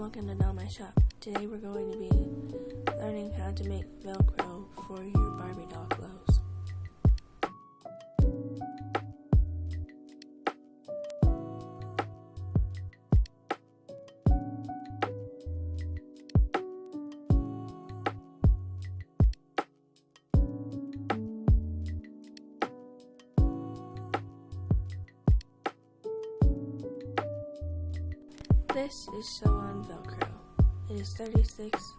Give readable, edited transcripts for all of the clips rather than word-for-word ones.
welcome to my shop. Today we're going to be learning how to make Velcro for your Barbie doll clothes. This is sew on Velcro. It is 36.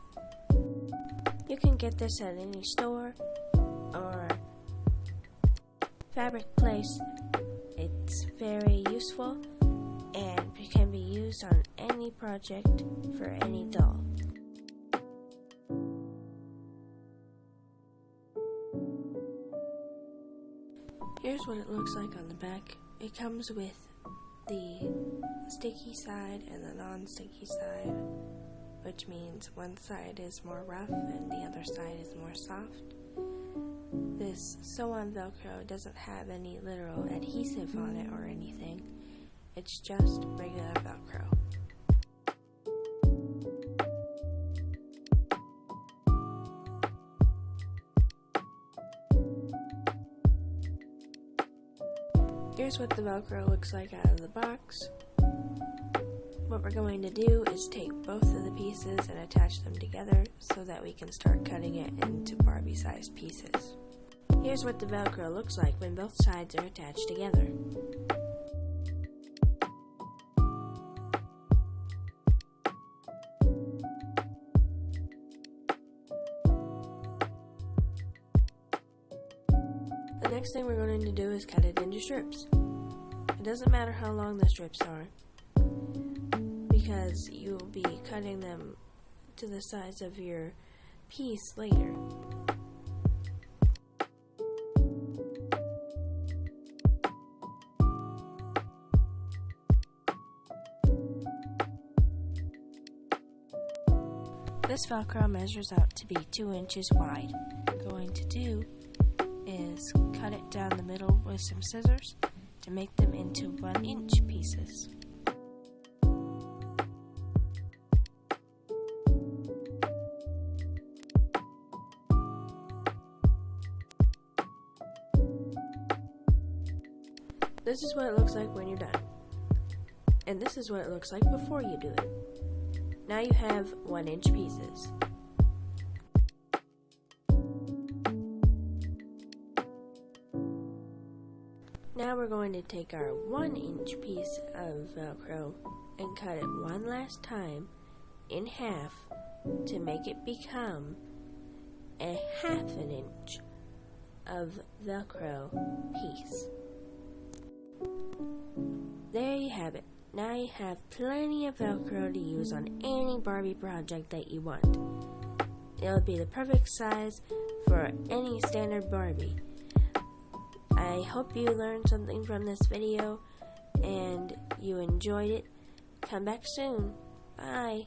You can get this at any store or fabric place. It's very useful and it can be used on any project for any doll. Here's what it looks like on the back. It comes with the sticky side and the non-sticky side, which means one side is more rough and the other side is more soft. This sew-on Velcro doesn't have any literal adhesive on it or anything. It's just regular Velcro. Here's what the Velcro looks like out of the box. What we're going to do is take both of the pieces and attach them together so that we can start cutting it into Barbie-sized pieces. Here's what the Velcro looks like when both sides are attached together. The next thing we're going to do is cut it into strips. It doesn't matter how long the strips are, because you'll be cutting them to the size of your piece later. This Velcro measures out to be 2 inches wide. What I'm going to do is cut it down the middle with some scissors to make them into 1-inch pieces. This is what it looks like when you're done. And this is what it looks like before you do it. Now you have 1-inch pieces. Now we're going to take our 1-inch piece of Velcro and cut it one last time in half to make it become a 1/2 inch of Velcro piece. There you have it. Now you have plenty of Velcro to use on any Barbie project that you want. It'll be the perfect size for any standard Barbie. I hope you learned something from this video and you enjoyed it. Come back soon. Bye.